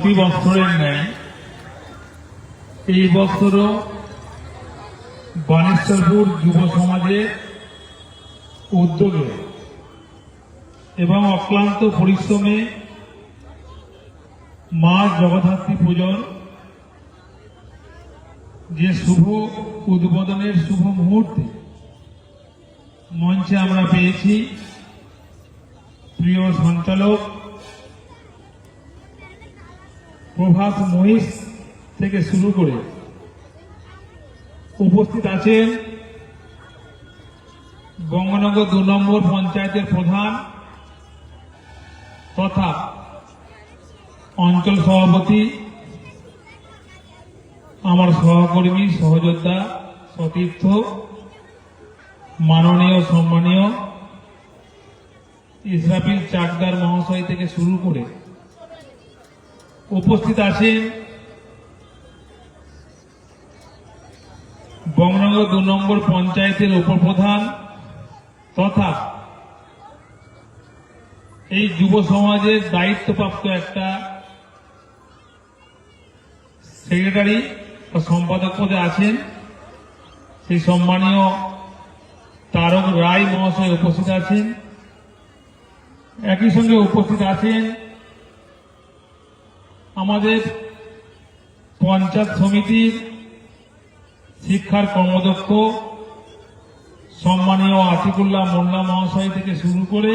প্রতি বছরের ন্যায় এই বছরও বানেশ্বরপুর যুব সমাজের উদ্যোগে এবং অক্লান্ত পরিশ্রমে মা জগদ্ধাত্রী পুজোর যে শুভ উদ্বোধনের শুভ মুহূর্তে মঞ্চে আমরা পেয়েছি প্রিয় সঞ্চালক প্রভাস মহিষ থেকে শুরু করে উপস্থিত আছেন গঙ্গানগর 2 নম্বর পঞ্চায়েতের প্রধান তথা অঞ্চল সভাপতি আমার সহকর্মী সহযোদ্ধা সতীর্থ মাননীয় সম্মানীয় ইসরাফিল চাকদার মহাশয় থেকে শুরু করে উপস্থিত আছেন গঙ্গানগর 2 নম্বর পঞ্চায়েতের উপপ্রধান তথা এই যুব সমাজের দায়িত্বপ্রাপ্ত একটা সেক্রেটারি বা সম্পাদক পদে আছেন সেই সম্মানীয় তারক রায় মহাশয় উপস্থিত আছেন। একই সঙ্গে উপস্থিত আছেন আমাদের পঞ্চায়েত সমিতির শিক্ষার কর্মদক্ষ সম্মানীয় আতিকুল্লাহ মোল্লা মহাশয় থেকে শুরু করে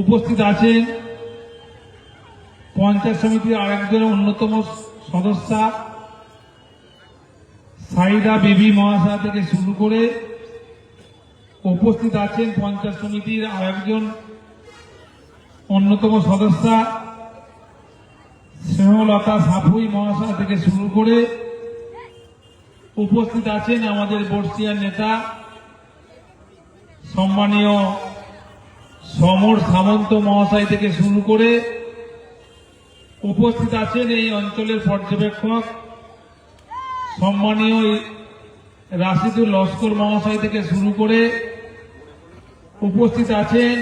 উপস্থিত আছেন পঞ্চায়েত সমিতির আরেকজন অন্যতম সদস্যা সাইদা বিবি মহাশয় থেকে শুরু করে উপস্থিত আছেন পঞ্চায়েত সমিতির আরেকজন অন্যতম সদস্যা স্নেহলতা সাফুই মহাশয় থেকে শুরু করে উপস্থিত আছেন আমাদের বর্ষিয়ার নেতা সম্মানীয় সমর সামন্ত মহাশয় থেকে শুরু করে উপস্থিত আছেন এই অঞ্চলের পর্যবেক্ষক সম্মানীয় রাশিদুল লস্কর মহাশয় থেকে শুরু করে উপস্থিত আছেন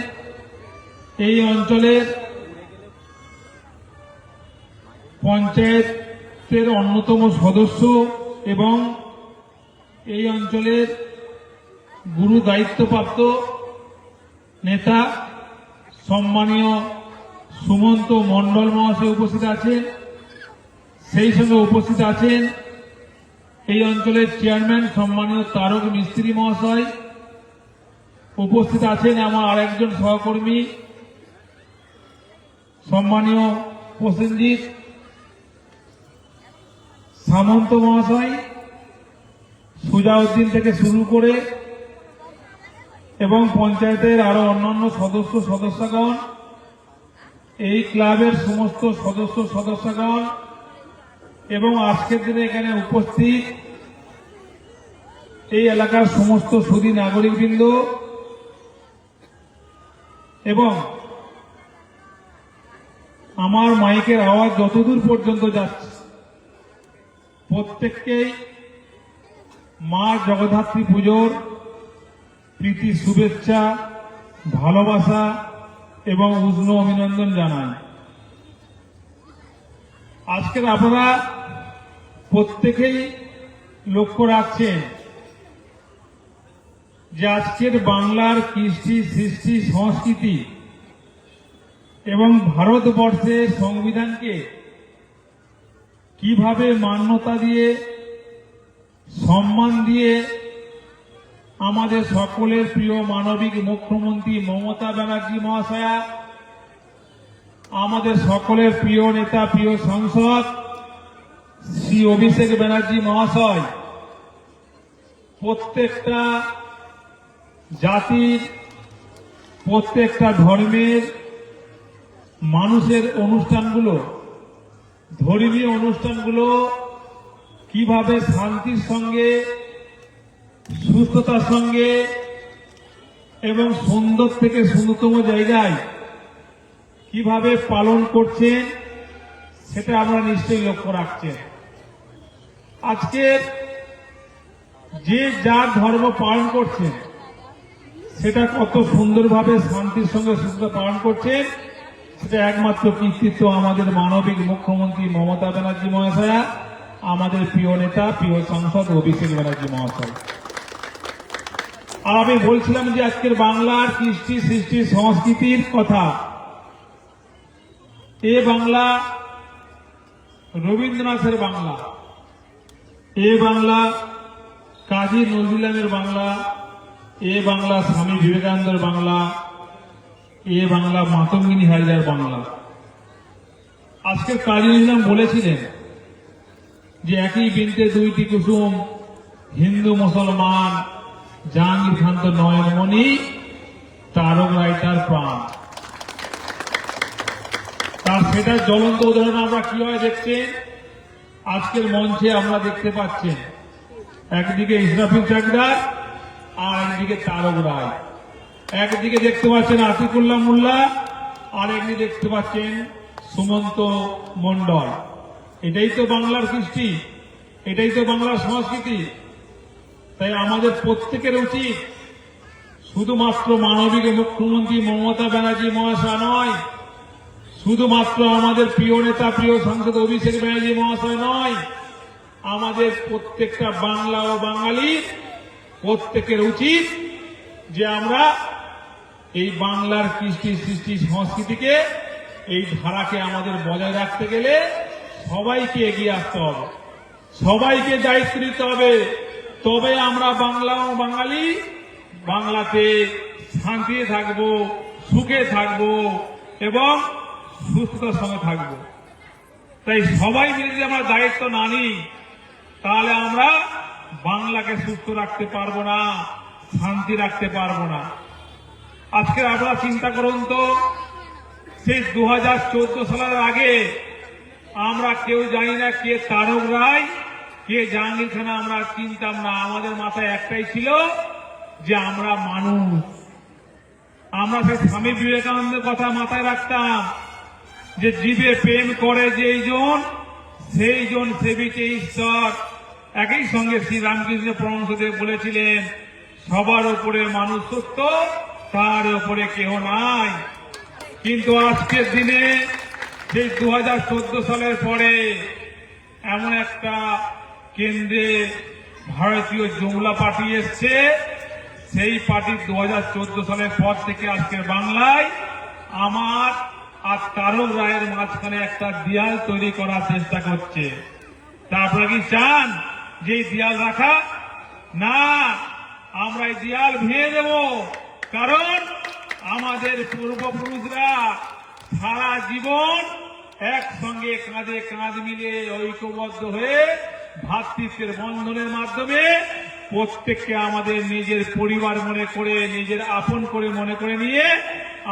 এই অঞ্চলের পঞ্চায়েতের অন্যতম সদস্য এবং এই অঞ্চলের গুরু দায়িত্বপ্রাপ্ত নেতা সম্মানীয় সুমন্ত মণ্ডল মহাশয় উপস্থিত আছেন। সেই সঙ্গে উপস্থিত আছেন এই অঞ্চলের চেয়ারম্যান সম্মানীয় তারক মিস্ত্রি মহাশয়। উপস্থিত আছেন আমার আরেকজন সহকর্মী সম্মানীয় প্রসেনজিৎ সামন্ত মহাশয়, সুজাউদ্দিন থেকে শুরু করে এবং পঞ্চায়েতের আরো অন্যান্য সদস্যগণ, এই ক্লাবের সমস্ত সদস্যগণ এবং আজকের দিনে এখানে উপস্থিত এই এলাকার সমস্ত সুধী নাগরিকবৃন্দ এবং আমার মাইকের আওয়াজ যতদূর পর্যন্ত যাচ্ছে প্রত্যেককেই মা জগদ্ধাত্রী পুজোর প্রীতি শুভেচ্ছা ভালোবাসা এবং উষ্ণ অভিনন্দন জানাই। আজকের আপনারা প্রত্যেকেই লক্ষ্য রাখছেন যে আজকের বাংলার কৃষ্টি সৃষ্টি সংস্কৃতি এবং ভারতবর্ষের সংবিধানকে কিভাবে মান্যতা দিয়ে সম্মান দিয়ে আমাদের সকলের প্রিয় মানবিক মুখ্যমন্ত্রী মমতা ব্যানার্জি মহাশয়া, আমাদের সকলের প্রিয় নেতা প্রিয় সাংসদ শ্রী অভিষেক ব্যানার্জি মহাশয় প্রত্যেকটা জাতির প্রত্যেকটা ধর্মের মানুষের অনুষ্ঠানগুলো ধর্মীয় অনুষ্ঠানগুলো কিভাবে শান্তির সঙ্গে সুস্থতার সঙ্গে এবং সুন্দর থেকে সুন্দরতম জায়গায় কিভাবে পালন করছেন সেটা আমরা নিশ্চয়ই লক্ষ্য রাখছেন। আজকে যে যার ধর্ম পালন করছেন সেটা কত সুন্দরভাবে শান্তির সঙ্গে সুস্থতা পালন করছেন সেটা একমাত্র কৃতিত্ব আমাদের মানবিক মুখ্যমন্ত্রী মমতা ব্যানার্জি মহাশয়া, আমাদের প্রিয় নেতা প্রিয় সাংসদ অভিষেক ব্যানার্জি মহাশয়। আর আমি বলছিলাম যে আজকের বাংলার কৃষ্টি সৃষ্টি সংস্কৃতির কথা। এ বাংলা রবীন্দ্রনাথের বাংলা, এ বাংলা কাজী নজরুলের বাংলা, এ বাংলা স্বামী বিবেকানন্দের বাংলা, এ বাংলা মাতঙ্গিনী হাজরার বাংলা। আজকের কাজী নজরুল বলেছিলেন যে একই বৃন্তে দুইটি কুসুম, হিন্দু মুসলমান, জাহাঙ্গীর খান তো নয়নমণি, তারক রায়টার প্রাণ। তার সেটার জ্বলন্ত উদাহরণ আমরা কিভাবে দেখছেন আজকের মঞ্চে আমরা দেখতে পাচ্ছেন। একদিকে ইসরাফিল চাকদার আর একদিকে তারক রায়, একদিকে দেখতে পাচ্ছেন আতিকুল্লাহ মোল্লা আর একদিকে দেখতে পাচ্ছেন সুমন্ত মণ্ডল। এটাই তো বাংলার কৃষ্টি, এটাই তো বাংলার সংস্কৃতি। তাই আমাদের প্রত্যেকের উচিত শুধুমাত্র মানবিক মুখ্যমন্ত্রী মমতা ব্যানার্জি মহাশয় নয়, শুধুমাত্র আমাদের প্রিয় নেতা প্রিয় সাংসদ অভিষেক ব্যানার্জি মহাশয় নয়, আমাদের প্রত্যেকটা বাংলা ও বাঙালি প্রত্যেকের উচিত যে আমরা এই বাংলার কৃষ্টি সৃষ্টি সংস্কৃতিকে, এই ধারাকে আমাদের বজায় রাখতে গেলে সবাইকে এগিয়ে আসতে হবে, সবাইকে দায়িত্ব নিতে হবে। তবে আমরা বাংলা ও বাঙালি বাংলাতে শান্তিতে থাকব, সুখে থাকব এবং সুস্থতার সঙ্গে থাকব। তাই সবাই মিলে যদি আমরা দায়িত্ব না নিই তাহলে আমরা বাংলাকে সুস্থ রাখতে পারবো না, শান্তি রাখতে পারবো না। আজকে আপনারা চিন্তা করুন তো, সেই 2014 সালের আগে আমরা কেউ জানি না কে তারক রায় কে জাহাঙ্গীর খান, আমরা চিনতাম না। আমাদের মাথায় একটাই ছিল যে আমরা মানুষ। আমরা সেই স্বামী বিবেকানন্দের কথা মাথায় রাখতাম যে জীবে প্রেম করে যেই জন সেই জন সেবিতে ঈশ্বর। একই সঙ্গে শ্রীরামকৃষ্ণ পরমহংসদেব বলেছিলেন সবার উপরে মানুষ সত্য, তার উপরে কেহ নাই। কিন্তু আজকের দিনে সেই 2014 সালের পরে এমন একটা কেন্দ্রে ভারতীয় জুমলা পার্টি এসছে, সেই পার্টি 2014 সালের পর থেকে আজকের বাংলায় আমার আর তারক রায়ের মাঝখানে একটা দেয়াল তৈরি করার চেষ্টা করছে। তা আপনারা কি চান যে এই দেয়াল রাখা? না, আমরা এই দেয়াল ভেঙে দেব। কারণ আমাদের পূর্বপুরুষরা সারা জীবন একসঙ্গে কাঁধে কাঁধ মিলে ঐক্যবদ্ধ হয়ে ভ্রাতৃত্বের বন্ধনের মাধ্যমে প্রত্যেককে আমাদের নিজের পরিবার মনে করে, নিজের আপন করে মনে করে নিয়ে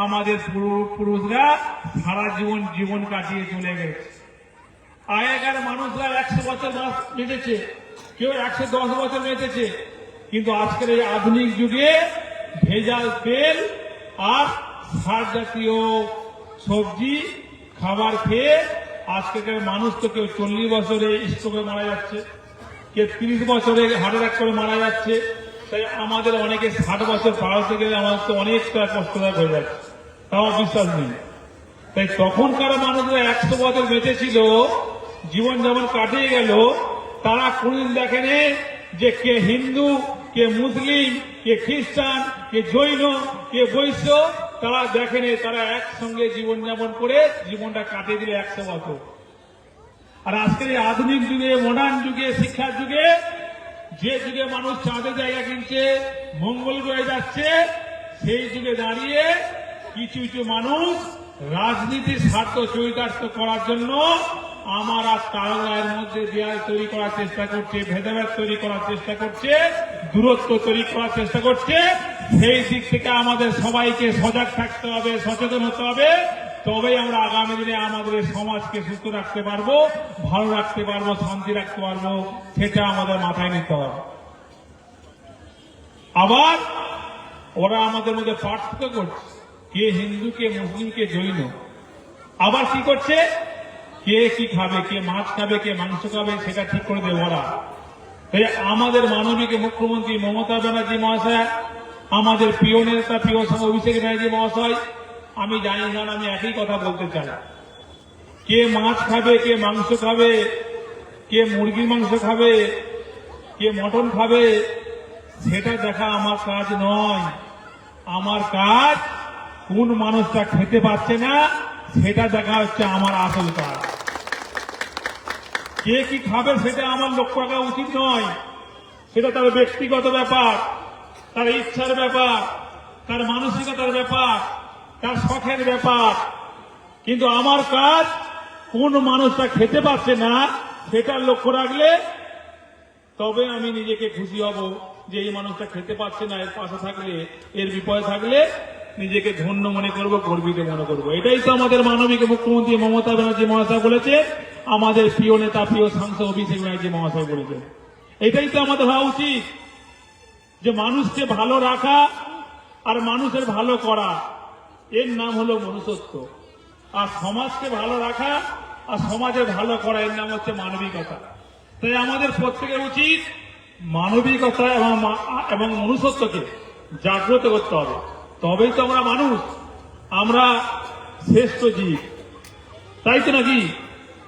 আমাদের পূর্বপুরুষরা সারা জীবন কাটিয়ে চলে গেছে। আগেকার মানুষরা 100 বছর বেঁচেছে, কেউ 110 বছর বেঁচেছে। কিন্তু আজকের এই আধুনিক যুগে ভেজাল তেল আর সার জাতীয় সবজি খাবার খেয়ে আজকের মানুষ তো কেউ 40 বছরে স্ট্রোকে মারা যাচ্ছে, কেউ 30 বছরে হার্ট অ্যাটাক করে মারা যাচ্ছে। তাই আমাদের অনেকে 60 বছর পার হতে গেলে আমাদের তো অনেকটা কষ্টদায়ক হয়ে যাচ্ছে, তাও বিশ্বাস নেই। তাই তখনকার মানুষরা 100 বছর বেঁচেছিল, জীবন যেমন কাটিয়ে গেল, তারা কোনদিন দেখেনি যে কে হিন্দু, কে মুসলিম, কে খ্রিস্টান, কে জৈন, কে বৈশ্য, তারা দেখেনি। তারা একসঙ্গে জীবনযাপন করে জীবনটা কাটিয়ে দিলে 100 বছর। আর আজকের এই আধুনিক যুগে, মডার্ন যুগে, শিক্ষার যুগে, যে যুগে মানুষ চাঁদে জায়গা কিনছে, মঙ্গল গ্রহে যাচ্ছে, সেই যুগে দাঁড়িয়ে কিছু কিছু মানুষ রাজনীতির স্বার্থ চরিতার্থ করার জন্য আমার আর তারক রায়ের মধ্যে দেয়াল তৈরি করার চেষ্টা করছে, ভেদাভেদ তৈরি করার চেষ্টা করছে, দূরত্ব তৈরি করার চেষ্টা করছে। সেই দিক থেকে আমাদের সবাইকে সজাগ থাকতে হবে, সচেতন হতে হবে। তবেই আমরা আগামী দিনে আমাদের সমাজকে সুস্থ রাখতে পারবো, ভালো রাখতে পারবো, শান্তি রাখতে পারবো। সেটা আমাদের মাথায় নিতে হবে। আবার ওরা আমাদের মধ্যে পার্থক্য করছে, কে হিন্দু, কে মুসলিম, কে জৈন। আবার কি করছে, কে কি খাবে, কে মাছ খাবে, কে মাংস খাবে, সেটা ঠিক করে দেবে ওরা। তাই আমাদের মানবিক মুখ্যমন্ত্রী মমতা ব্যানার্জি মহাশয়, আমাদের প্রিয় নেতা প্রিয় অভিষেক ব্যানার্জি মহাশয়, আমি জানি না, আমি একই কথা বলতে চাই। কে মাছ খাবে, কে মাংস খাবে, কে মুরগির মাংস খাবে, কে মটন খাবে, সেটা দেখা আমার কাজ নয়। আমার কাজ কোন মানুষটা খেতে পাচ্ছে না সেটা দেখা হচ্ছে আমার আসল কাজ। কে কি খাবে সেটা আমার লক্ষ্য রাখা উচিত নয়। সেটা তার ব্যক্তিগত ব্যাপার, তার ইচ্ছার ব্যাপার, তার মানসিকতার ব্যাপার, তার শখের ব্যাপার। কিন্তু আমার কাজ কোন মানুষটা খেতে পাচ্ছে না সেটার লক্ষ্য রাখলে তবে আমি নিজেকে খুশি হব যে এই মানুষটা খেতে পাচ্ছে না, এর পাশে থাকলে, এর বিপদে থাকলে নিজেকে ধন্য মনে করব, গর্বিত মনে করব। এটাই তো আমাদের মানবিক মুখ্যমন্ত্রী মমতা ব্যানার্জি মহাশয় বলেছে, আমাদের প্রিয় নেতা, প্রিয় সাংসদ অভিষেক ব্যানার্জি মহাশয় বলেছেন। এটাই তো আমাদের হওয়া উচিত, যে মানুষকে ভালো রাখা আর মানুষের ভালো করা, এর নাম হলো মনুষ্যত্ব। আর সমাজকে ভালো রাখা আর সমাজের ভালো করা, এর নাম হচ্ছে মানবিকতা। তাই আমাদের প্রত্যেকের উচিত মানবিকতা এবং মনুষ্যত্বকে জাগ্রত করতে হবে। তবেই তো আমরা মানুষ, আমরা শ্রেষ্ঠ জীব, তাই তো নাকি?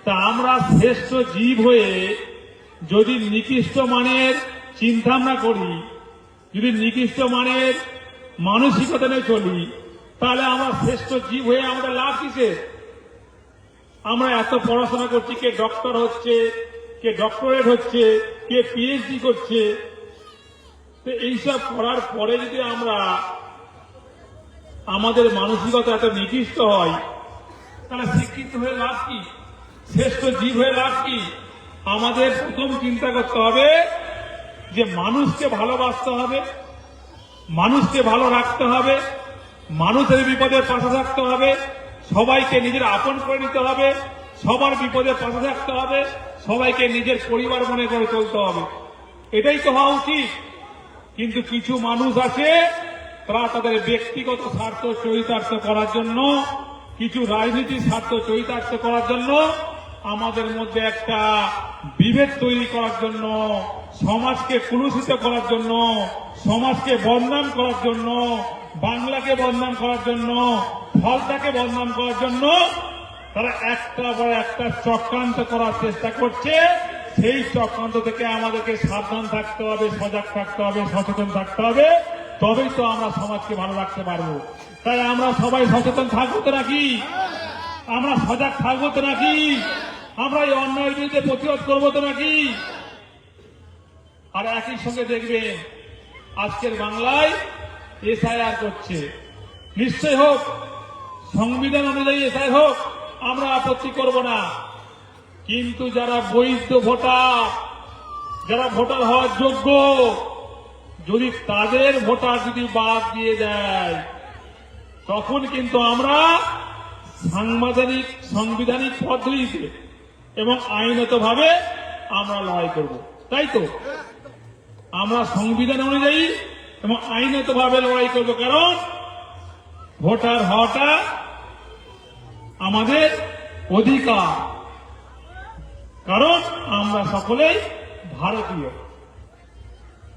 তা আমরা শ্রেষ্ঠ জীব হয়ে যদি নিকৃষ্ট মানের চিন্তা আমরা করি, যদি নিকৃষ্ট মানের মানসিকতা নিয়ে চলি, তাহলে আমরা শ্রেষ্ঠ জীব হয়ে আমাদের লাভ কিসে? আমরা এত পড়াশোনা করছি, কে ডক্টর হচ্ছে, কে ডক্টরেট হচ্ছে, কে পিএইচডি করছে। তো এইসব করার পরে যদি আমরা আমাদের মানসিকতা এত নিকৃষ্ট হয়, তাহলে শিক্ষিত হয়ে লাভ কি? শ্রেষ্ঠ জীব হয়ে লাভ কি? আমাদের প্রথম চিন্তা করতে হবে যে মানুষকে ভালোবাসতে হবে, মানুষকে ভালো রাখতে হবে, মানুষের বিপদে পাশে থাকতে হবে, সবাইকে নিজের আপন করে নিতে হবে, সবার বিপদে পাশে থাকতে হবে, সবাইকে নিজের পরিবার মনে করে চলতে হবে। এটাই তো হওয়া উচিত। কিন্তু কিছু মানুষ আছে, তারা তাদের ব্যক্তিগত স্বার্থ চরিতার্থ করার জন্য, কিছু রাজনীতির স্বার্থ চরিতার্থ করার জন্য, আমাদের মধ্যে একটা বিভেদ তৈরি করার জন্য, সমাজকে কলুষিত করার জন্য, সমাজকে বদনাম করার জন্য, বাংলাকে বদনাম করার জন্য, ফলতাকে বদনাম করার জন্য তারা একটা পর একটা চক্রান্ত করার চেষ্টা করছে। সেই চক্রান্ত থেকে আমাদেরকে সাবধান থাকতে হবে, সজাগ থাকতে হবে, সচেতন থাকতে হবে। তবেই তো আমরা সমাজকে ভালো রাখতে পারবো। তাই আমরা সবাই সচেতন থাকবো তো নাকি? আমরা সজাগ থাকবো তো নাকি? আমরা এই অন্যায়ের বিরুদ্ধে প্রতিরোধ করবো তো নাকি? আর একই সঙ্গে দেখবেন আজকের বাংলায় এসআইআর করছে। নিশ্চয় হোক, সংবিধান অনুযায়ী এসআইআর হোক, আমরা আপত্তি করব না। কিন্তু যারা বৈধ ভোটার, যারা ভোটার হওয়ার যোগ্য, যদি তাদের ভোটার যদি বাদ দিয়ে দেয়, তখন কিন্তু আমরা সাংবিধানিক পদ্ধতিতে এবং আইনতভাবে আমরা লড়াই করব। তাই তো আমরা সংবিধান অনুযায়ী এবং আইনতভাবে লড়াই করব, কারণ ভোটার হওয়াটা আমাদের অধিকার, কারণ আমরা সকলেই ভারতীয়।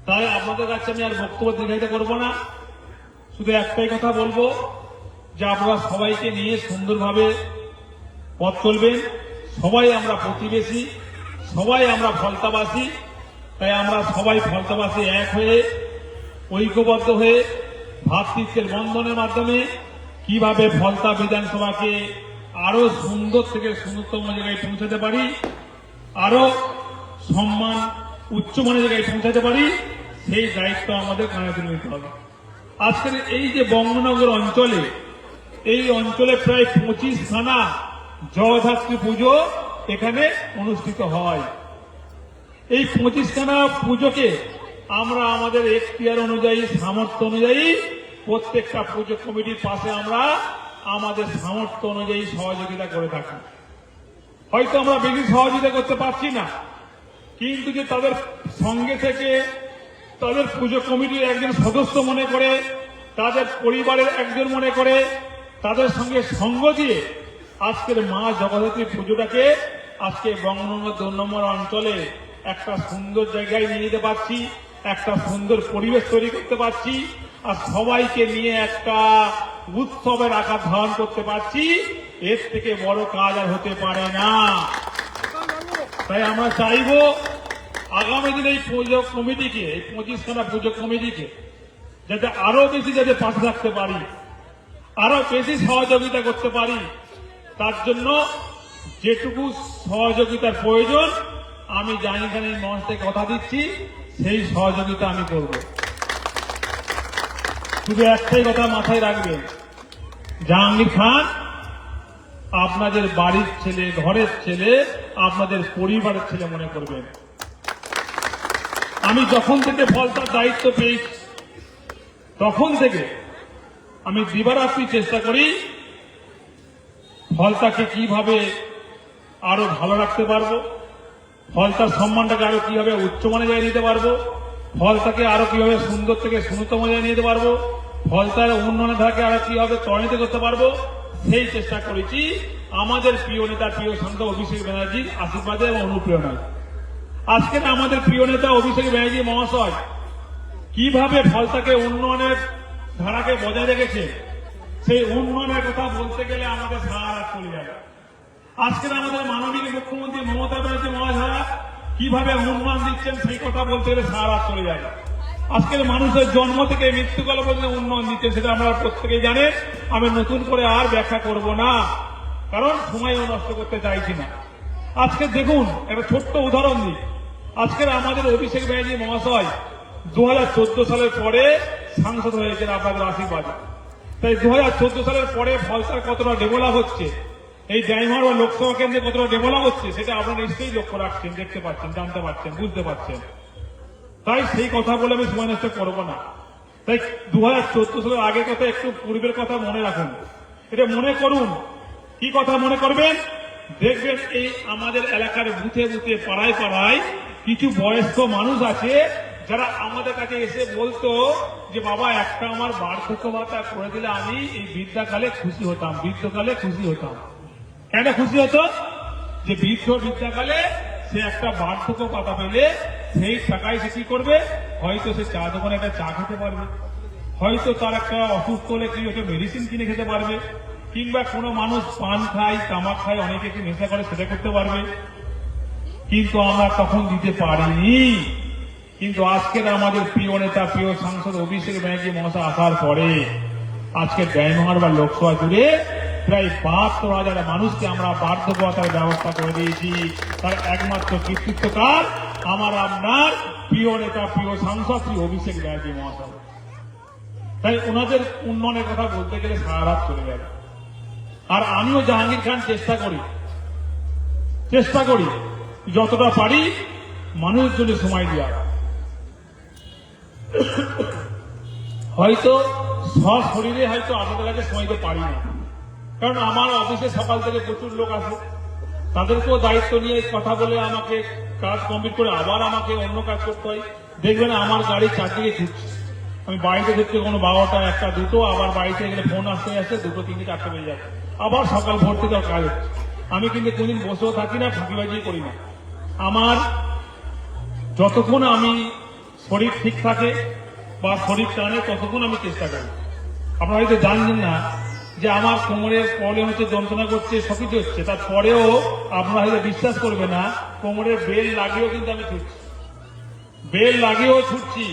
তাই আপনাদের কাছে আমি আর বক্তব্য দীর্ঘায়িত করব না, শুধু একটাই কথা বলবো যে আপনারা সবাইকে নিয়ে সুন্দরভাবে পথ চলবেন। সবাই আমরা প্রতিবেশী, সবাই আমরা ফলতাবাসী। তাই আমরা সবাই ফলতাবাসী এক হয়ে, ঐক্যবদ্ধ হয়ে, ভ্রাতৃত্বের বন্ধনের মাধ্যমে কিভাবে ফলতা বিধানসভাকে আরো সুন্দর থেকে সুন্দরতম জায়গায় পৌঁছাতে পারি, আরো সম্মান উচ্চমানের জায়গায় পৌঁছাতে পারি, সেই দায়িত্ব আমাদের কাঁধে তুলে নিতে হবে। আজকের এই যে বঙ্গনগর অঞ্চলে, এই অঞ্চলে প্রায় 25খানা জগদ্ধাত্রী পুজো এখানে অনুষ্ঠিত হয়। এই 25খানা পুজোকে আমরা আমাদের এখতিয়ার অনুযায়ী, সামর্থ্য অনুযায়ী প্রত্যেকটা পুজো কমিটির পাশে আমরা আমাদের সামর্থ্য অনুযায়ী সহযোগিতা করে থাকি। হয়তো আমরা বেশি সহযোগিতা করতে পারছি না, কিন্তু যে তাদের সঙ্গে থেকে তাদের পুজো কমিটির একজন সদস্য মনে করে, তাদের পরিবারের একজন মনে করে, তাদের সঙ্গে সঙ্গ দিয়ে আজকের মা জগদ্ধাত্রী পুজোটাকে আজকে বঙ্গনগর 2 নম্বর অঞ্চলে একটা সুন্দর জায়গায় নিয়ে যেতে পারছি, একটা সুন্দর পরিবেশ তৈরি করতে পারছি, আর সবাইকে নিয়ে একটা উৎসবের আকার ধারণ করতে পারছি, এর থেকে বড় কাজ আর হতে পারে না। তাই আমরা চাইব আগামী দিনে এই পুজো কমিটিকে, এই 25খানা পুজো কমিটিকে যাতে আরো বেশি যাতে পাশে থাকতে পারি, আরো বেশি সহযোগিতা করতে পারি, তার জন্য যেটুকু সহযোগিতার প্রয়োজন আমি জানি এখানে মঞ্চ থেকে কথা দিচ্ছি, সেই সহযোগিতা আমি করব। শুধু একটাই কথা মাথায় রাখবেন, জাহাঙ্গীর খান আপনাদের বাড়ির ছেলে, ঘরের ছেলে, আপনাদের পরিবারের ছেলে মনে করবেন। আমি যখন থেকে ফলতার দায়িত্ব পেয়েছি তখন থেকে আমি দিবারাত্রি চেষ্টা করি ফলতাকে কিভাবে আরো ভালো রাখতে পারবো, ফলতার সম্মানটাকে আরো কিভাবে উচ্চমানে জায়গায় নিতে পারবো, ফলতাকে আরো কিভাবে সুন্দর থেকে সুন্দরতম জায়গায় নিতে পারবো, ফলতার উন্নয়নের ধারাকে আরো কিভাবে ত্বরান্বিত করতে পারবো, সেই চেষ্টা করেছি আমাদের প্রিয় নেতা, প্রিয় সাংসদ অভিষেক ব্যানার্জির আশীর্বাদে এবং অনুপ্রেরণায়। আজকে আমাদের প্রিয় নেতা অভিষেক ব্যানার্জি মহাশয় কিভাবে ফলতাকে উন্নয়নের ধারাকে বজায় রেখেছে, সেই উন্নয়নের কথা বলতে গেলে আমাদের সারা রাত চলে যাবে। আজকের আমাদের মাননীয় মুখ্যমন্ত্রী মমতা ব্যানার্জি মহাশয় কিভাবে উন্নয়ন দিচ্ছেন, সেই কথা বলতে গেলে সারা রাত চলে যাবে। আজকের মানুষের জন্ম থেকে মৃত্যুকাল পর্যন্ত উন্নয়ন দিচ্ছে, সেটা আমরা প্রত্যেকেই জানেন। আমি নতুন করে আর ব্যাখ্যা করব না, কারণ সময়ও নষ্ট করতে চাইছি না। আজকে দেখুন একটা ছোট্ট উদাহরণ দিই। আজকের আমাদের অভিষেক ব্যানার্জি মহাশয় 2014 সালের পরে সাংসদ হয়েছেন আপনাদের আশীর্বাদে। তাই 2014 সালের পরে ফলতার কতটা ডেভেলপ হচ্ছে, এই ডাইমার বা লোকসভা কেন্দ্রে কতটা ডেভেলপ হচ্ছে, সেটা আপনারা নিশ্চয়ই লক্ষ্য রাখছেন, দেখতে পাচ্ছেন, জানতে পারছেন, বুঝতে পারছেন। তাই সেই কথা বলে আমি সময় নষ্ট করব না। তাই 2014 সালের আগের কথা, একটু পূর্বের কথা মনে রাখুন, এটা মনে করুন। কি কথা মনে করবেন? দেখবেন এই আমাদের এলাকার বুথে বুথে, পাড়ায় পাড়ায় কিছু বয়স্ক মানুষ আছে যারা আমাদের কাছে এসে বলতো যে বাবা একটা আমার বার্ধক্য ভাতা করে দিলে আমি এই বৃদ্ধাকালে খুশি হতাম, বৃদ্ধকালে খুশি হতাম। কেন খুশি হতো? যে বৃদ্ধাকালে সে একটা বার্ধক্য ভাতা পেলে সেই টাকায় সে কি করবে, হয়তো সে চা দোকানে একটা চা খেতে পারবে, হয়তো তার একটা অসুস্থ হলে কি একটা মেডিসিন কিনে খেতে পারবে, কিংবা কোনো মানুষ পান খায়, তামাক খায়, অনেকে কি নেশা করে, সেটা করতে পারবে। কিন্তু আমরা তখন দিতে পারিনি। কিন্তু আজকের আমাদের প্রিয় নেতা, প্রিয় সাংসদ অভিষেক ব্যানার্জি মহাশয় আসার পরে আজকে ডায়মন্ড বা লোকসভা জুড়ে প্রায় 72,000 মানুষকে আমরা বার্ধক্য ভাতার ব্যবস্থা করে দিয়েছি। তার একমাত্র কৃতিত্বকার আমার আপনার প্রিয় নেতা, প্রিয় সাংসদ শ্রী অভিষেক ব্যানার্জি মহাশয়। তাই ওনাদের উন্নয়নের কথা বলতে গেলে সারা রাত চলে যাবে। আর আমিও জাহাঙ্গীর খান চেষ্টা করি যতটা পারি মানুষের জন্য সময় দেওয়ার। হয়তো সশরীরে হয়তো আপনাদের কাছে সময় দিতে পারি না, কারণ আমার অফিসে সকাল থেকে প্রচুর লোক আসে, তাদেরকেও দায়িত্ব নিয়ে কথা বলে আমাকে কাজ কমপ্লিট করে আবার আমাকে অন্য কাজ করতে হয়। দেখবেন আমার গাড়ি চারদিকে ছুটছে, আমি বাড়িতে ঢুকতে কোনো 12টা, 1টা, 2টো, আবার বাড়িতে গেলে ফোন আসতে 2টো, 3টে, 4টে বেজে যাবে, আবার সকাল ভোর থেকে কাজ হচ্ছে। আমি কিন্তু কোনদিন বসেও থাকি না, ফাঁকিবাজি করি না। আমার যতক্ষণ আমি শরীর ঠিক থাকে বা শরীর টানে ততক্ষণ আমি চেষ্টা করি। আপনারা হয়তো জানছেন না যে আমার কোমরের প্রবলেম হচ্ছে, যন্ত্রণা করছে, সবকিছু হচ্ছে, তারপরেও আপনারা হয়তো বিশ্বাস করবে না, কোমরের বেল লাগিয়েও কিন্তু আমি ছুটছি, বেল লাগিয়েও ছুটছি।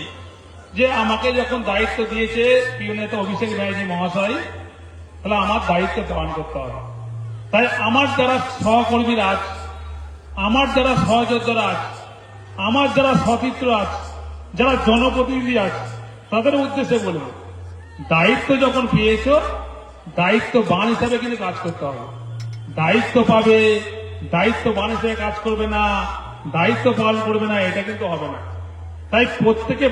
যে আমাকে যখন দায়িত্ব দিয়েছে প্রিয় নেতা অভিষেক ব্যানার্জি মহাশয়, তাহলে আমার দায়িত্ব পালন করতে হবে। তাই আমার যারা সহকর্মীরা আছে, আমার যারা সহযোদ্ধারা আছে, আমার যারা সতীর্থ আছে, যারা জনপ্রতিনিধি আছে, তাদের উদ্দেশ্যে বলবো, দায়িত্ব যখন পেয়েছো, দায়িত্ববান হিসাবে কিন্তু কাজ করতে হবে। দায়িত্ব পাবে, দায়িত্ববান হিসেবে কাজ করবে না, দায়িত্ব পালন করবে না, এটা কিন্তু হবে না। তাই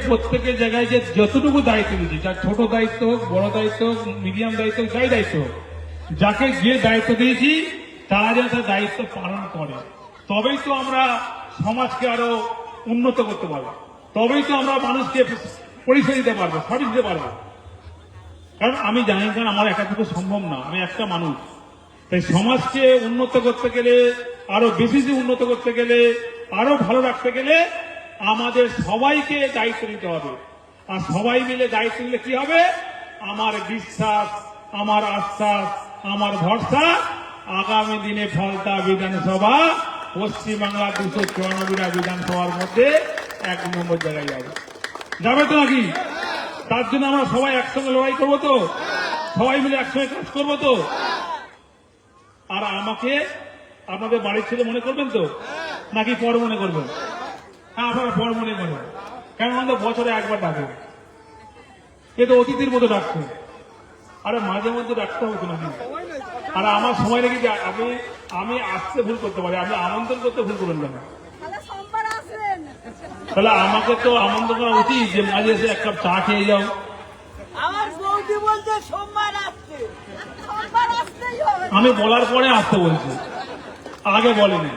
প্রত্যেকের জায়গায় যে যতটুকু দায়িত্ব দিচ্ছি, যার ছোট দায়িত্ব হোক, বড় দায়িত্ব হোক, মিডিয়াম দায়িত্ব হোক, যাই দায়িত্ব হোক, যাকে যে দায়িত্ব দিয়েছি তারা যেন তার দায়িত্ব পালন করে, তবেই তো আমরা সমাজকে আরো উন্নত করতে পারবো, তবেই তো আমরা মানুষকে পরিচয় দিতে পারবো, সার্ভিস দিতে পারবো। কারণ আমি জানি, কারণ আমার একা থেকে সম্ভব না, আমি একটা মানুষ। তাই সমাজকে উন্নত করতে গেলে, আরো বেশি উন্নত করতে গেলে, আরো ভালো রাখতে গেলে আমাদের সবাইকে দায়িত্ব নিতে হবে। আর সবাই মিলে দায়িত্ব নিলে কি হবে? আমার বিশ্বাস আমার আশ্বাস, আমার ভরসা, আগামী দিনে ফলতা বিধানসভা পশ্চিমবাংলা 294টা বিধানসভার মধ্যে 1 নম্বর জায়গায় যাবে। যাবে তো নাকি? তার জন্য আমরা সবাই একসঙ্গে লড়াই করবো তো, সবাই মিলে একসঙ্গে কাজ করবো তো। আর আমাকে আপনাদের বাড়ির ছেলে মনে করবেন তো, নাকি পর মনে করবেন? হ্যাঁ, আপনারা পর মনে করবেন, কেন আমাদের বছরে একবার ডাকবেন, এ তো অতিথির মতো ডাকছে। আরে মাঝে মধ্যে ডাকতে হতো নাকি? আর আমার সময় লেগে যে আমি আসতে ভুল করতে পারি, আমি আমন্ত্রণ করতে ভুল করবেন কেন? তাহলে আমাকে তো আমন্ত্রণ করা উচিত যে মাঝে এসে এক কাপ চা খেয়ে যাও। আমার বৌদি বলতে সোমবার আসছে, সোমবার আসতেই হবে। আমি বলার পরে আসতে বলছি, আগে বলেনি।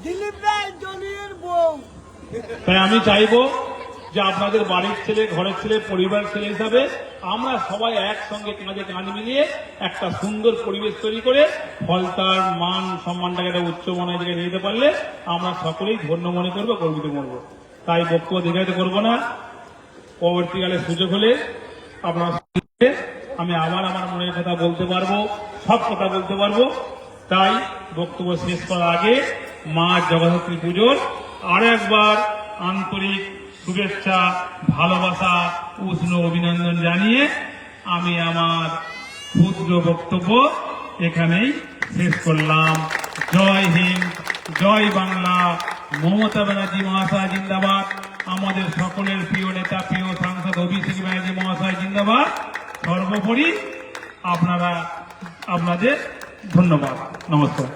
দিলীপ রায় জলির বউ। তাই আমি চাইবো যে আপনাদের বাড়ির ছেলে, ঘরের ছেলে, পরিবারের ছেলে হিসাবে আমরা সবাই একসঙ্গে কাঁধে কাঁধ মিলিয়ে একটা সুন্দর পরিবেশ তৈরি করে ফলতার মান সম্মানটাকে একটা উচ্চ মনে থেকে নিয়ে যেতে পারলে আমরা সকলেই ধন্য মনে করবো, গর্বিত করবো। তাই বক্তব্য দীর্ঘায়িত করবো না, পরবর্তীকালে সুযোগ হলে আপনার আমি আবার আমার মনের কথা বলতে পারবো, সব কথা বলতে পারবো। তাই বক্তব্য শেষ করার আগে মা জগদ্ধাত্রী পুজোর আর একবার আন্তরিক শুভেচ্ছা, ভালোবাসা, উষ্ণ অভিনন্দন জানিয়ে আমি আমার ক্ষুদ্র বক্তব্য এখানেই শেষ করলাম। জয় হিন্দ, জয় বাংলা। মমতা ব্যানার্জি মহাশয় জিন্দাবাদ। আমাদের সকলের প্রিয় নেতা, প্রিয় সাংসদ অভিষেক ব্যানার্জি মহাশয় জিন্দাবাদ। সর্বোপরি আপনাদের ধন্যবাদ। নমস্কার।